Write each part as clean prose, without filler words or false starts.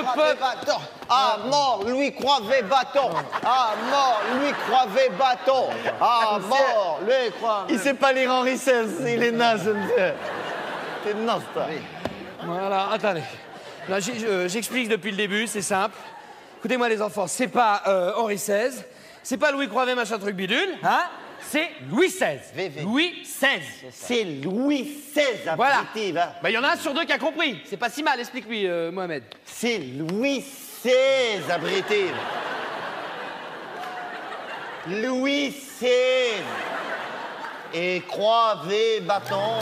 peuple... Ah, mort, Louis Croivet bâton. Ah, mort, Louis Croivet bâton. Ah, mort, Louis Croivet. Il sait pas lire Henri XVI, il est naze. C'est naze, toi. Voilà, attendez. Là, j'explique depuis le début, c'est simple. Écoutez-moi les enfants, c'est pas Henri XVI, c'est pas Louis Croivet machin truc bidule, hein? C'est Louis XVI. VV. Louis XVI. C'est Louis XVI, Voilà. abruti, va. Bah, il y en a un sur deux qui a compris. C'est pas si mal, explique-lui, Mohamed. C'est Louis XVI, abruti. Louis XVI. Et Croivet bâton...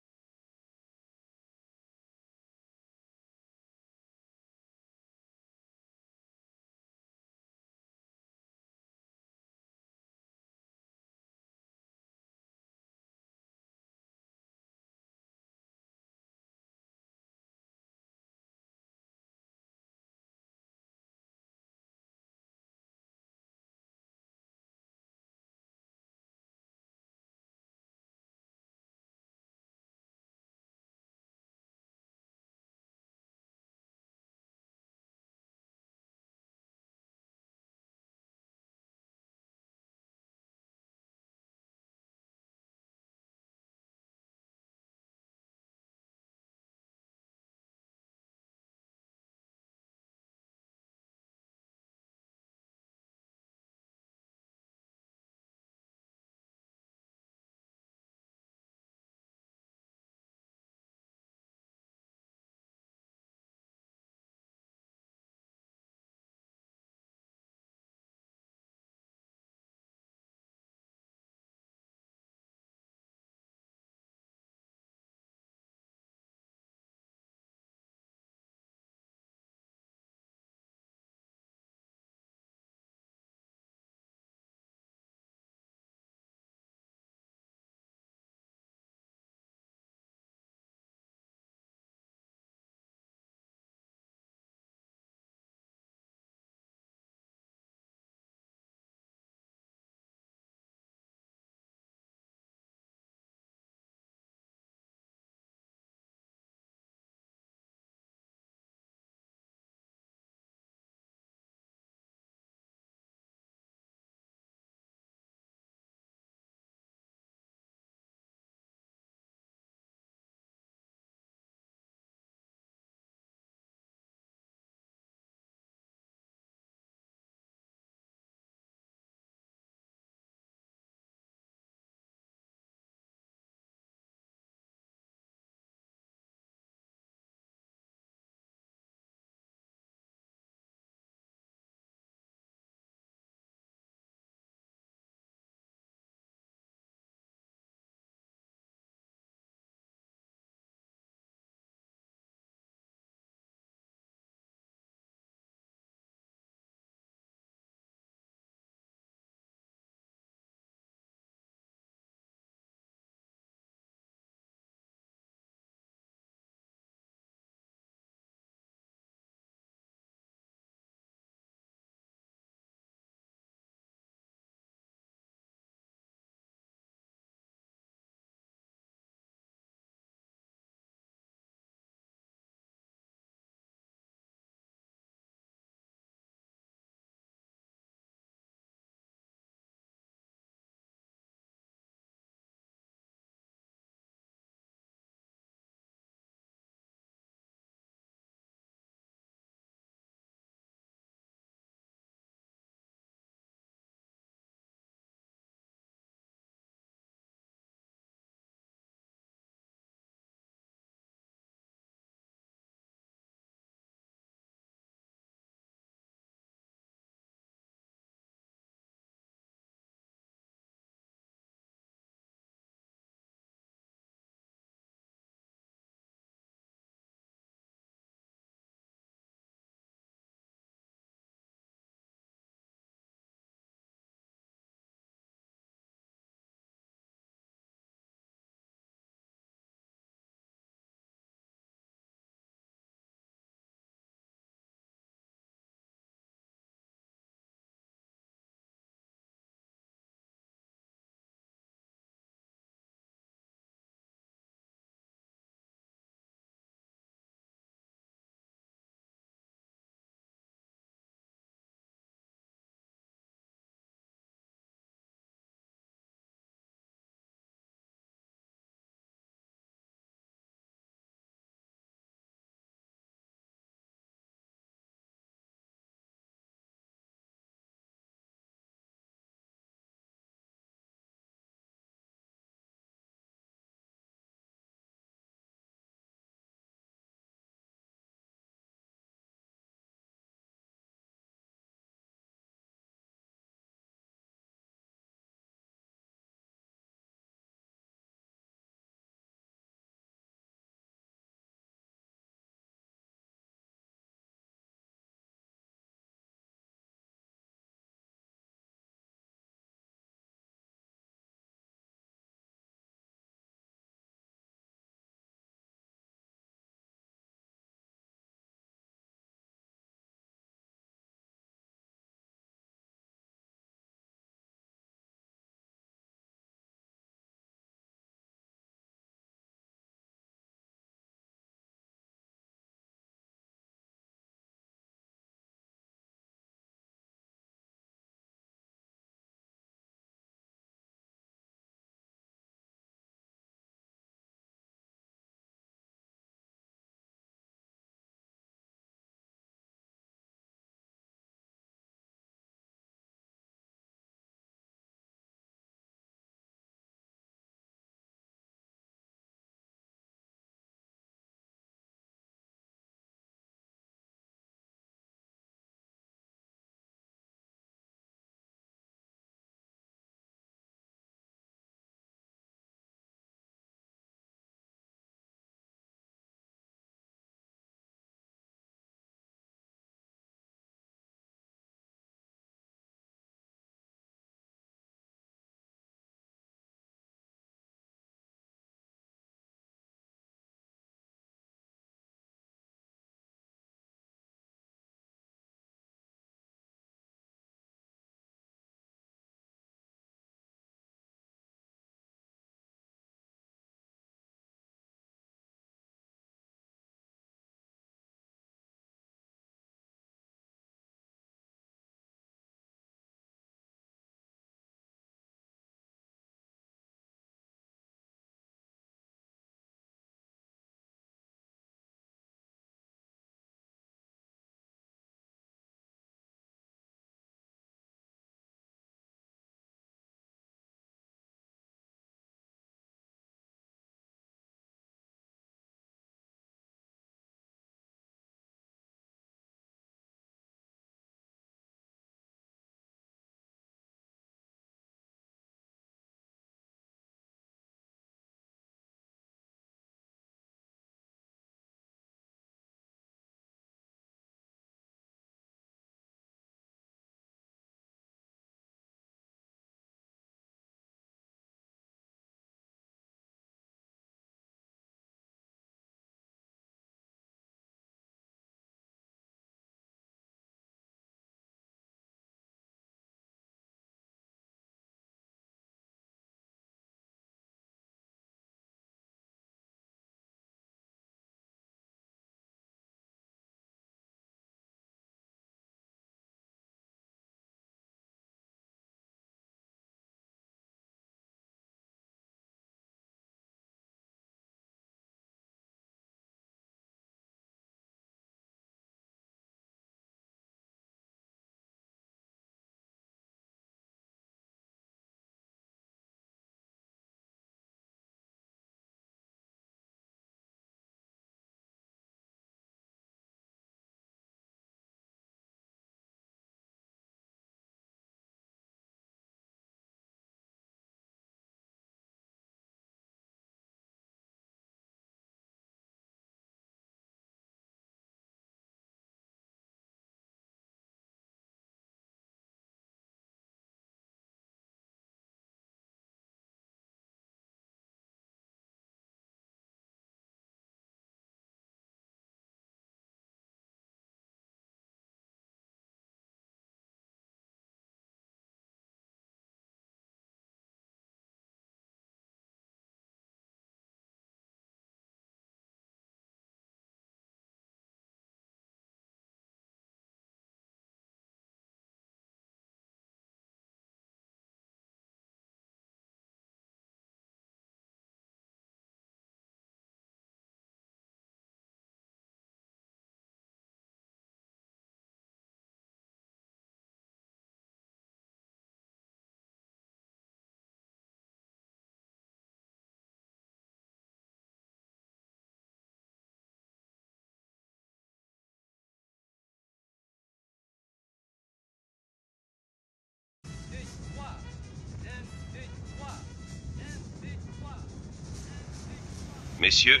Messieurs,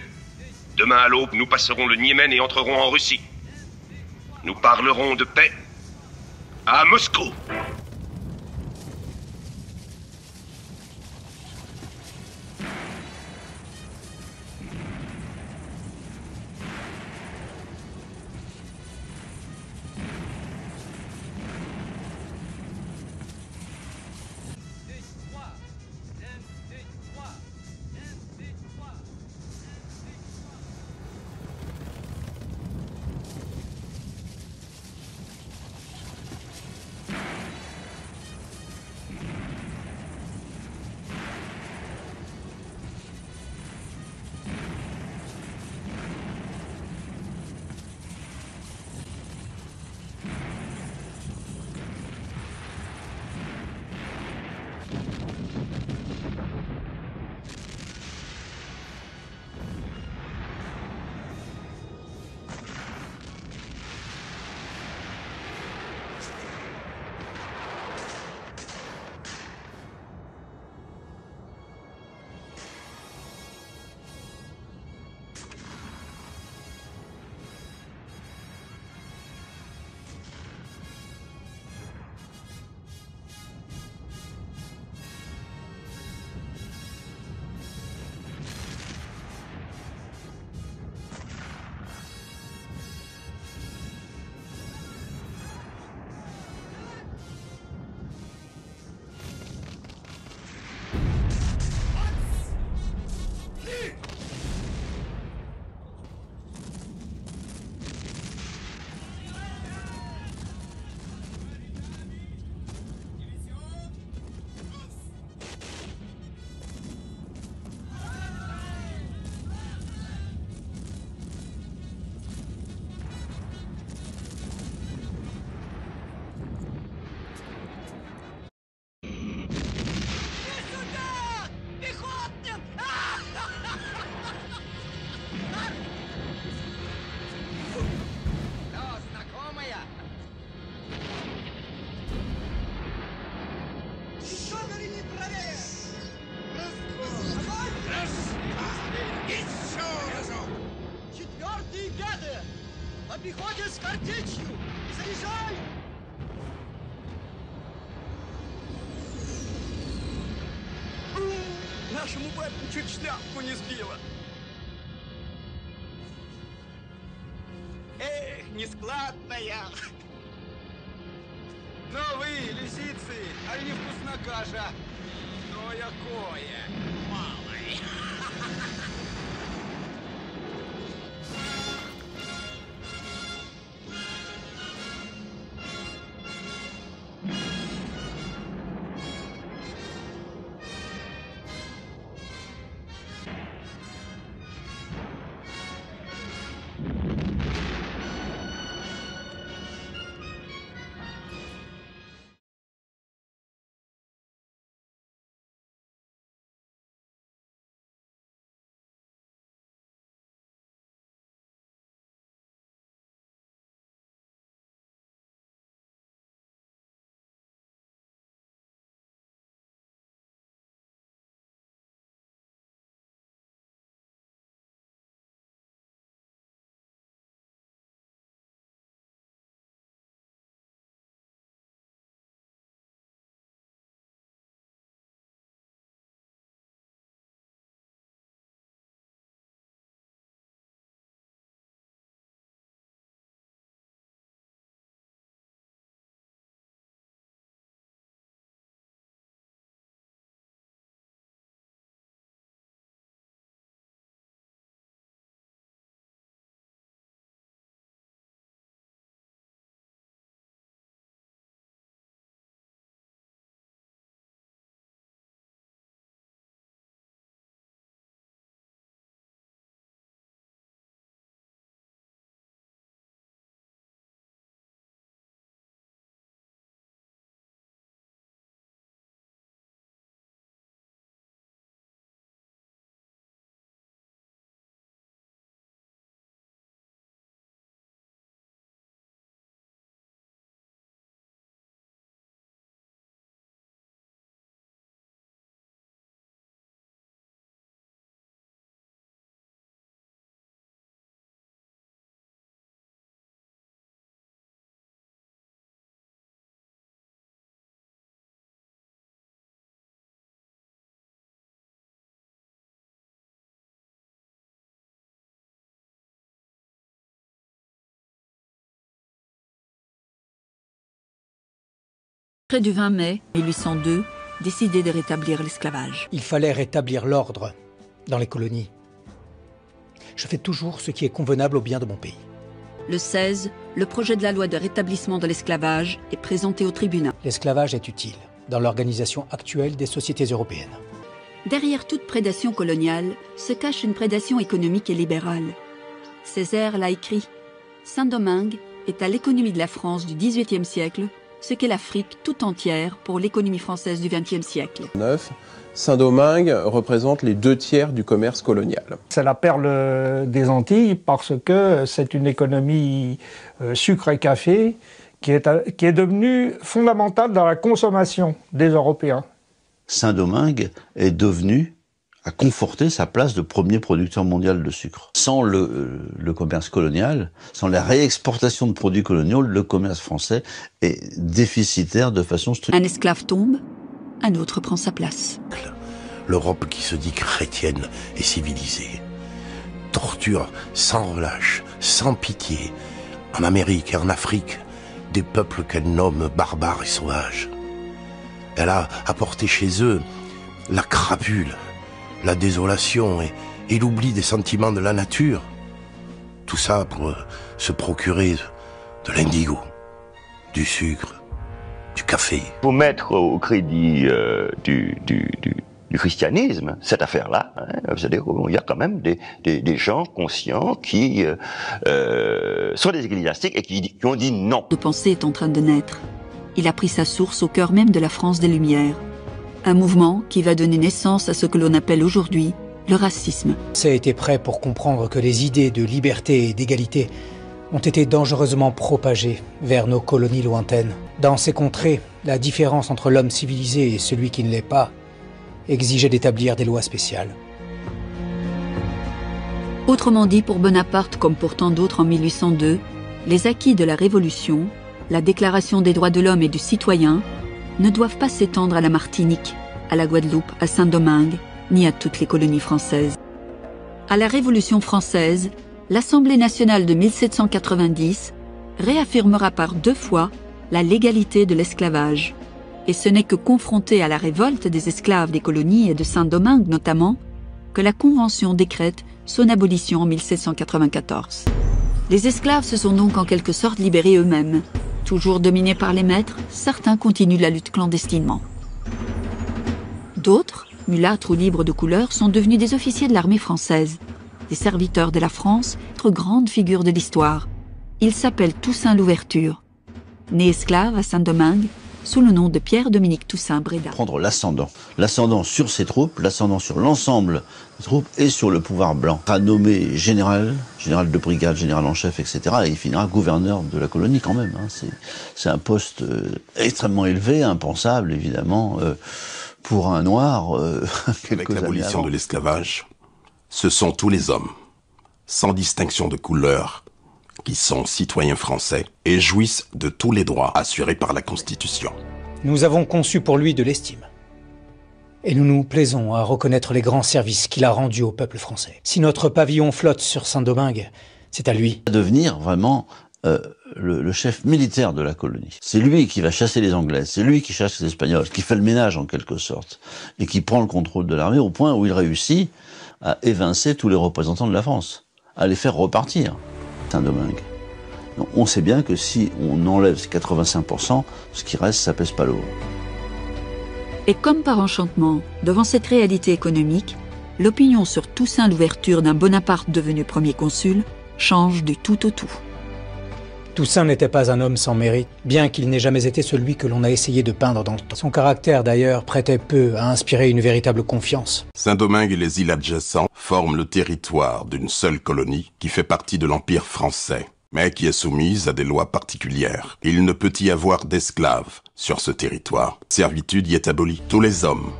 demain à l'aube, nous passerons le Niémen et entrerons en Russie. Nous parlerons de paix à Moscou. На пехоте с картечью! Заряжай! Нашему бэту чуть шляпку не сбило. Эх, нескладная! Ну вы, лисицы, а не вкусна каша? Ну якое? Малое! Près du 20 mai 1802, décidé de rétablir l'esclavage. Il fallait rétablir l'ordre dans les colonies. Je fais toujours ce qui est convenable au bien de mon pays. Le 16, le projet de la loi de rétablissement de l'esclavage est présenté au tribunal. L'esclavage est utile dans l'organisation actuelle des sociétés européennes. Derrière toute prédation coloniale se cache une prédation économique et libérale. Césaire l'a écrit. Saint-Domingue est à l'économie de la France du XVIIIe siècle ce qu'est l'Afrique tout entière pour l'économie française du XXe siècle. Saint-Domingue représente les 2/3 du commerce colonial. C'est la perle des Antilles parce que c'est une économie sucre et café qui est devenue fondamentale dans la consommation des Européens. Saint-Domingue est devenu, a conforté sa place de premier producteur mondial de sucre. Sans le commerce colonial, sans la réexportation de produits coloniaux, le commerce français est déficitaire de façon structurelle. Un esclave tombe, un autre prend sa place. L'Europe qui se dit chrétienne et civilisée torture sans relâche, sans pitié, en Amérique et en Afrique, des peuples qu'elle nomme barbares et sauvages. Elle a apporté chez eux la crapule, la désolation et l'oubli des sentiments de la nature. Tout ça pour se procurer de l'indigo, du sucre, du café. Pour mettre au crédit du christianisme cette affaire-là, c'est-à-dire qu'il y a quand même des gens conscients qui sont des ecclésiastiques et qui ont dit non. De pensée est en train de naître. Il a pris sa source au cœur même de la France des Lumières. Un mouvement qui va donner naissance à ce que l'on appelle aujourd'hui le racisme. Ça a été prêt pour comprendre que les idées de liberté et d'égalité ont été dangereusement propagées vers nos colonies lointaines. Dans ces contrées, la différence entre l'homme civilisé et celui qui ne l'est pas exigeait d'établir des lois spéciales. Autrement dit, pour Bonaparte comme pour tant d'autres en 1802, les acquis de la Révolution, la Déclaration des droits de l'homme et du citoyen, ne doivent pas s'étendre à la Martinique, à la Guadeloupe, à Saint-Domingue, ni à toutes les colonies françaises. À la Révolution française, l'Assemblée nationale de 1790 réaffirmera par 2 fois la légalité de l'esclavage. Et ce n'est que confronté à la révolte des esclaves des colonies et de Saint-Domingue notamment, que la Convention décrète son abolition en 1794. Les esclaves se sont donc en quelque sorte libérés eux-mêmes. Toujours dominés par les maîtres, certains continuent la lutte clandestinement. D'autres, mulâtres ou libres de couleur, sont devenus des officiers de l'armée française, des serviteurs de la France, autre grande figure de l'histoire. Il s'appelle Toussaint Louverture. Né esclave à Saint-Domingue, sous le nom de Pierre-Dominique Toussaint Bréda. Prendre l'ascendant sur ses troupes, l'ascendant sur l'ensemble des troupes et sur le pouvoir blanc. Il sera nommé général de brigade, général en chef, etc. Et il finira gouverneur de la colonie quand même. C'est un poste extrêmement élevé, impensable évidemment, pour un noir. Avec l'abolition de l'esclavage, ce sont tous les hommes, sans distinction de couleur, qui sont citoyens français et jouissent de tous les droits assurés par la Constitution. Nous avons conçu pour lui de l'estime. Et nous nous plaisons à reconnaître les grands services qu'il a rendus au peuple français. Si notre pavillon flotte sur Saint-Domingue, c'est à lui. Il va devenir vraiment le chef militaire de la colonie. C'est lui qui va chasser les Anglais, c'est lui qui chasse les Espagnols, qui fait le ménage en quelque sorte, et qui prend le contrôle de l'armée au point où il réussit à évincer tous les représentants de la France, à les faire repartir. Saint-Domingue. Donc on sait bien que si on enlève ces 85%, ce qui reste, ça pèse pas lourd. Et comme par enchantement, devant cette réalité économique, l'opinion sur Toussaint Louverture d'un Bonaparte devenu premier consul change du tout au tout. Toussaint n'était pas un homme sans mérite, bien qu'il n'ait jamais été celui que l'on a essayé de peindre dans le temps. Son caractère, d'ailleurs, prêtait peu à inspirer une véritable confiance. Saint-Domingue et les îles adjacentes forment le territoire d'une seule colonie qui fait partie de l'Empire français, mais qui est soumise à des lois particulières. Il ne peut y avoir d'esclaves sur ce territoire. La servitude y est abolie. Tous les hommes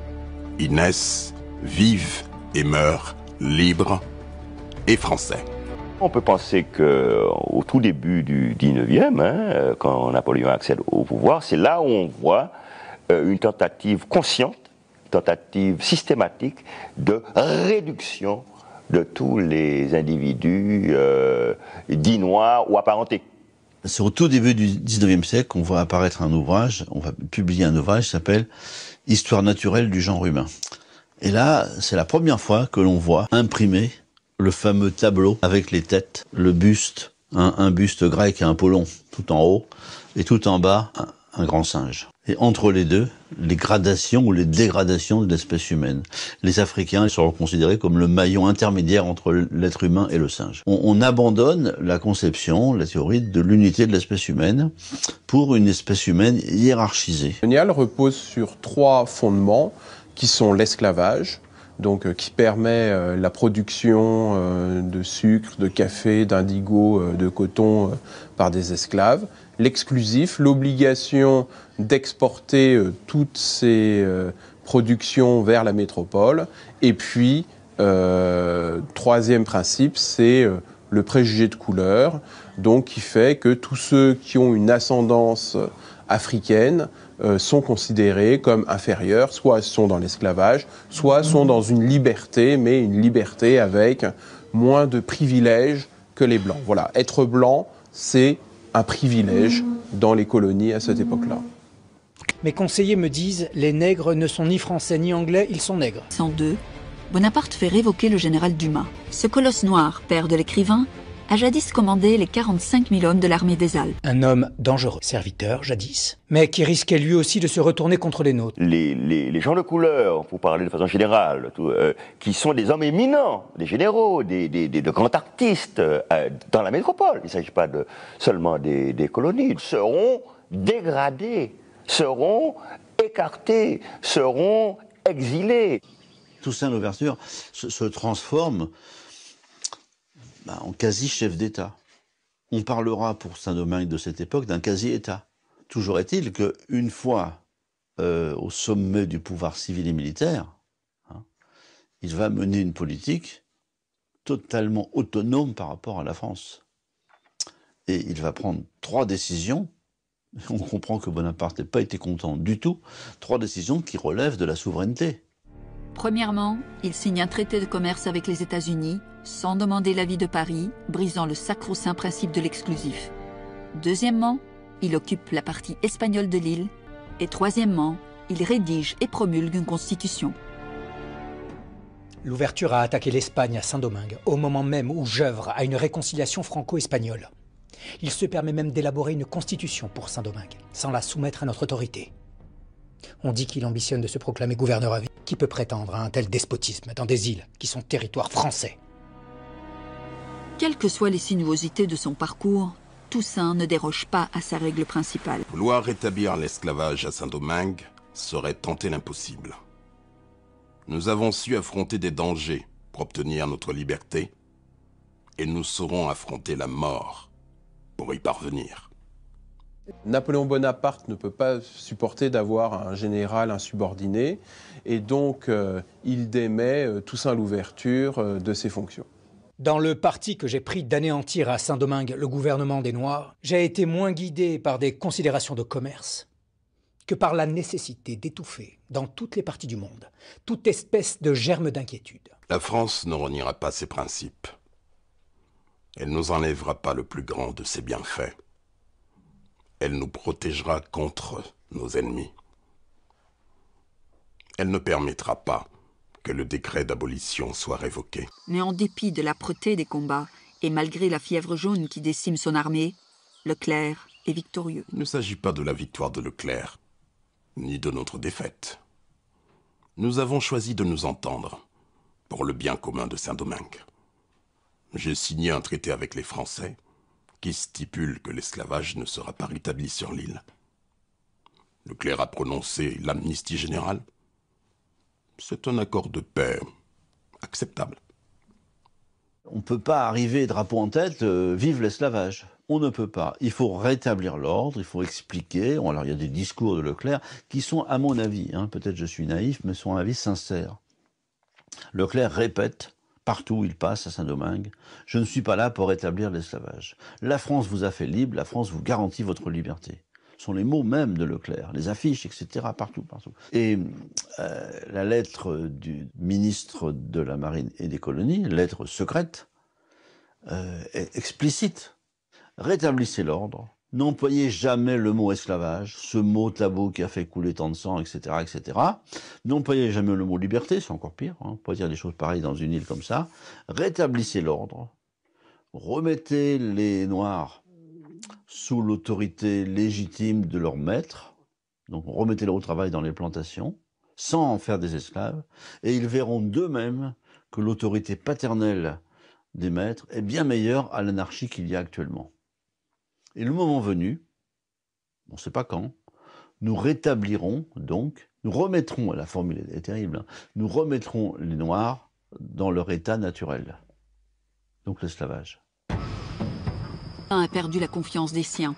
y naissent, vivent et meurent libres et français. On peut penser qu'au tout début du 19e, quand Napoléon accède au pouvoir, c'est là où on voit une tentative consciente, une tentative systématique de réduction de tous les individus dits noirs ou apparentés. C'est au tout début du 19e siècle qu'on voit apparaître un ouvrage, on va publier un ouvrage qui s'appelle « Histoire naturelle du genre humain ». Et là, c'est la première fois que l'on voit imprimer le fameux tableau avec les têtes, le buste, un buste grec et un Apollon tout en haut, et tout en bas, un grand singe. Et entre les deux, les gradations ou les dégradations de l'espèce humaine. Les Africains sont considérés comme le maillon intermédiaire entre l'être humain et le singe. On abandonne la conception, la théorie de l'unité de l'espèce humaine pour une espèce humaine hiérarchisée. Le colonial repose sur 3 fondements qui sont l'esclavage, donc qui permet la production de sucre, de café, d'indigo, de coton par des esclaves. L'exclusif, l'obligation d'exporter toutes ces productions vers la métropole. Et puis, 3e principe, c'est le préjugé de couleur, donc qui fait que tous ceux qui ont une ascendance africaine sont considérés comme inférieurs, soit sont dans l'esclavage, soit sont dans une liberté, mais une liberté avec moins de privilèges que les Blancs. Voilà, être blanc, c'est un privilège dans les colonies à cette époque-là. Mes conseillers me disent, les nègres ne sont ni français ni anglais, ils sont nègres. 102, Bonaparte fait révoquer le général Dumas. Ce colosse noir, père de l'écrivain, a jadis commandé les 45 000 hommes de l'armée des Alpes. Un homme dangereux, serviteur jadis, mais qui risquait lui aussi de se retourner contre les nôtres. Les gens de couleur, pour parler de façon générale, qui sont des hommes éminents, des généraux, de grands artistes dans la métropole, il ne s'agit pas seulement des colonies, seront dégradés, seront écartés, seront exilés. Toussaint Louverture se transforme en quasi-chef d'État. On parlera pour Saint-Domingue de cette époque d'un quasi-État. Toujours est-il qu'une fois au sommet du pouvoir civil et militaire, il va mener une politique totalement autonome par rapport à la France. Et il va prendre 3 décisions. On comprend que Bonaparte n'a pas été content du tout. 3 décisions qui relèvent de la souveraineté. Premièrement, il signe un traité de commerce avec les États-Unis, sans demander l'avis de Paris, brisant le sacro-saint principe de l'exclusif. Deuxièmement, il occupe la partie espagnole de l'île. Et troisièmement, il rédige et promulgue une constitution. Louverture a attaqué l'Espagne à Saint-Domingue, au moment même où j'œuvre à une réconciliation franco-espagnole. Il se permet même d'élaborer une constitution pour Saint-Domingue, sans la soumettre à notre autorité. On dit qu'il ambitionne de se proclamer gouverneur à vie. Qui peut prétendre à un tel despotisme dans des îles qui sont territoires français? Quelles que soient les sinuosités de son parcours, Toussaint ne déroge pas à sa règle principale. Vouloir rétablir l'esclavage à Saint-Domingue serait tenter l'impossible. Nous avons su affronter des dangers pour obtenir notre liberté, et nous saurons affronter la mort pour y parvenir. Napoléon Bonaparte ne peut pas supporter d'avoir un général insubordonné, et donc il démet Toussaint Louverture de ses fonctions. Dans le parti que j'ai pris d'anéantir à Saint-Domingue le gouvernement des Noirs, j'ai été moins guidé par des considérations de commerce que par la nécessité d'étouffer, dans toutes les parties du monde, toute espèce de germe d'inquiétude. La France ne reniera pas ses principes. Elle ne nous enlèvera pas le plus grand de ses bienfaits. Elle nous protégera contre nos ennemis. Elle ne permettra pas que le décret d'abolition soit révoqué. Mais en dépit de l'âpreté des combats, et malgré la fièvre jaune qui décime son armée, Leclerc est victorieux. Il ne s'agit pas de la victoire de Leclerc, ni de notre défaite. Nous avons choisi de nous entendre pour le bien commun de Saint-Domingue. J'ai signé un traité avec les Français qui stipule que l'esclavage ne sera pas rétabli sur l'île. Leclerc a prononcé l'amnistie générale. C'est un accord de paix acceptable. On ne peut pas arriver drapeau en tête, vive l'esclavage. On ne peut pas. Il faut rétablir l'ordre, il faut expliquer. Alors il y a des discours de Leclerc qui sont, à mon avis, peut-être je suis naïf, mais sont un avis sincère. Leclerc répète partout où il passe à Saint-Domingue, je ne suis pas là pour rétablir l'esclavage. La France vous a fait libre, la France vous garantit votre liberté. Ce sont les mots même de Leclerc, les affiches, etc., partout. Et la lettre du ministre de la Marine et des Colonies, lettre secrète, est explicite. rétablissez l'ordre, n'employez jamais le mot esclavage, ce mot tabou qui a fait couler tant de sang, etc., etc. N'employez jamais le mot liberté, c'est encore pire, hein, pas dire des choses pareilles dans une île comme ça. Rétablissez l'ordre, remettez les Noirs sous l'autorité légitime de leur maître, donc remettez-les au travail dans les plantations, sans en faire des esclaves, et ils verront d'eux-mêmes que l'autorité paternelle des maîtres est bien meilleure à l'anarchie qu'il y a actuellement. Et le moment venu, on ne sait pas quand, nous rétablirons donc, nous remettrons, la formule est terrible, hein, nous remettrons les Noirs dans leur état naturel. Donc l'esclavage. A perdu la confiance des siens.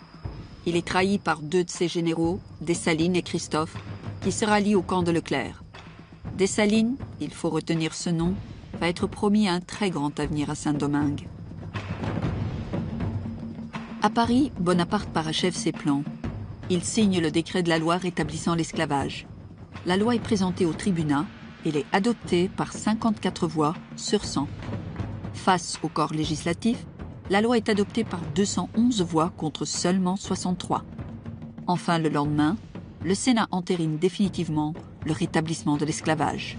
Il est trahi par 2 de ses généraux, Dessalines et Christophe, qui se rallient au camp de Leclerc. Dessalines, il faut retenir ce nom, va être promis un très grand avenir à Saint-Domingue. À Paris, Bonaparte parachève ses plans. Il signe le décret de la loi rétablissant l'esclavage. La loi est présentée au tribunat et elle est adoptée par 54 voix sur 100. Face au corps législatif, la loi est adoptée par 211 voix contre seulement 63. Enfin, le lendemain, le Sénat entérine définitivement le rétablissement de l'esclavage.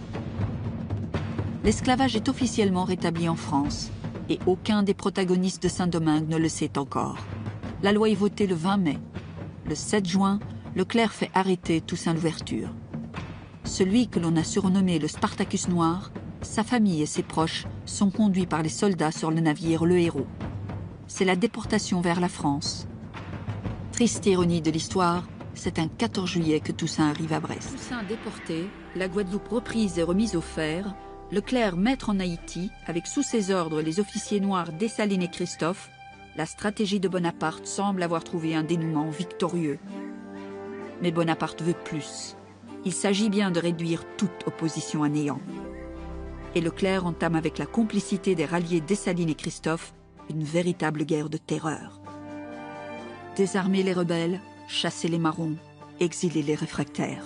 L'esclavage est officiellement rétabli en France et aucun des protagonistes de Saint-Domingue ne le sait encore. La loi est votée le 20 mai. Le 7 juin, Leclerc fait arrêter Toussaint Louverture. Celui que l'on a surnommé le Spartacus noir, sa famille et ses proches sont conduits par les soldats sur le navire Le Héros. C'est la déportation vers la France. Triste ironie de l'histoire, c'est un 14 juillet que Toussaint arrive à Brest. Toussaint déporté, la Guadeloupe reprise et remise au fer, Leclerc maître en Haïti, avec sous ses ordres les officiers noirs Dessalines et Christophe, la stratégie de Bonaparte semble avoir trouvé un dénouement victorieux. Mais Bonaparte veut plus. Il s'agit bien de réduire toute opposition à néant. Et Leclerc entame avec la complicité des ralliés Dessalines et Christophe une véritable guerre de terreur. Désarmer les rebelles, chasser les marrons, exiler les réfractaires.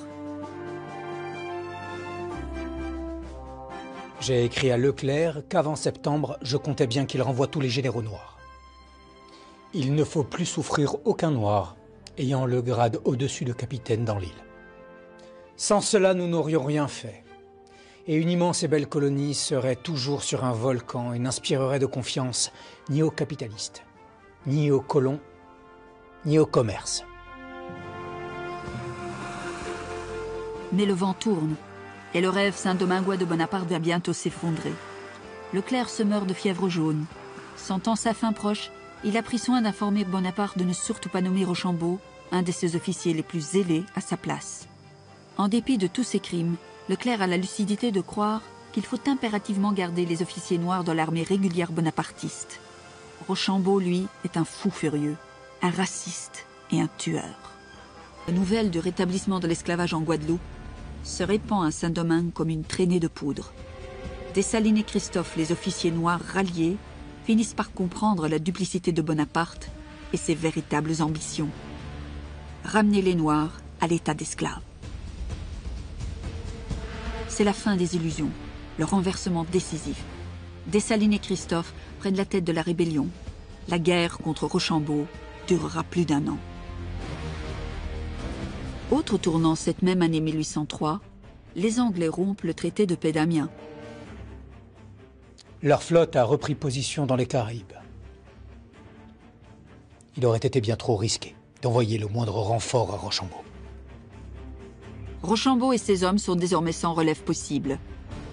J'ai écrit à Leclerc qu'avant septembre, je comptais bien qu'il renvoie tous les généraux noirs. Il ne faut plus souffrir aucun noir ayant le grade au-dessus de capitaine dans l'île. Sans cela, nous n'aurions rien fait. Et une immense et belle colonie serait toujours sur un volcan et n'inspirerait de confiance ni aux capitalistes, ni aux colons, ni au commerce. Mais le vent tourne, et le rêve saint-domingois de Bonaparte va bientôt s'effondrer. Leclerc se meurt de fièvre jaune. Sentant sa fin proche, il a pris soin d'informer Bonaparte de ne surtout pas nommer Rochambeau, un de ses officiers les plus zélés, à sa place. En dépit de tous ses crimes, Leclerc a la lucidité de croire qu'il faut impérativement garder les officiers noirs dans l'armée régulière bonapartiste. Rochambeau, lui, est un fou furieux, un raciste et un tueur. La nouvelle du rétablissement de l'esclavage en Guadeloupe se répand à Saint-Domingue comme une traînée de poudre. Dessalines et Christophe, les officiers noirs ralliés, finissent par comprendre la duplicité de Bonaparte et ses véritables ambitions. Ramener les Noirs à l'état d'esclaves. C'est la fin des illusions, le renversement décisif. Dessalines et Christophe prennent la tête de la rébellion. La guerre contre Rochambeau durera plus d'1 an. Autre tournant cette même année 1803, les Anglais rompent le traité de paix d'Amiens. Leur flotte a repris position dans les Caraïbes. Il aurait été bien trop risqué d'envoyer le moindre renfort à Rochambeau. Rochambeau et ses hommes sont désormais sans relève possible.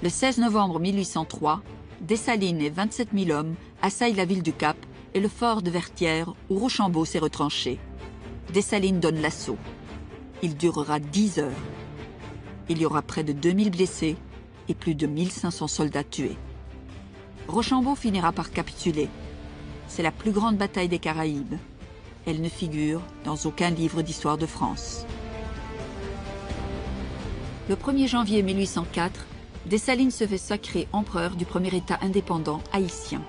Le 16 novembre 1803, Dessalines et 27 000 hommes assaillent la ville du Cap et le fort de Vertières où Rochambeau s'est retranché. Dessalines donne l'assaut. Il durera 10 heures. Il y aura près de 2000 blessés et plus de 1500 soldats tués. Rochambeau finira par capituler. C'est la plus grande bataille des Caraïbes. Elle ne figure dans aucun livre d'histoire de France. Le 1er janvier 1804, Dessalines se fait sacrer empereur du premier État indépendant haïtien.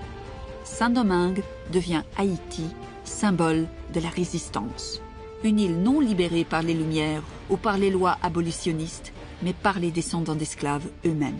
Saint-Domingue devient Haïti, symbole de la résistance. Une île non libérée par les Lumières ou par les lois abolitionnistes, mais par les descendants d'esclaves eux-mêmes.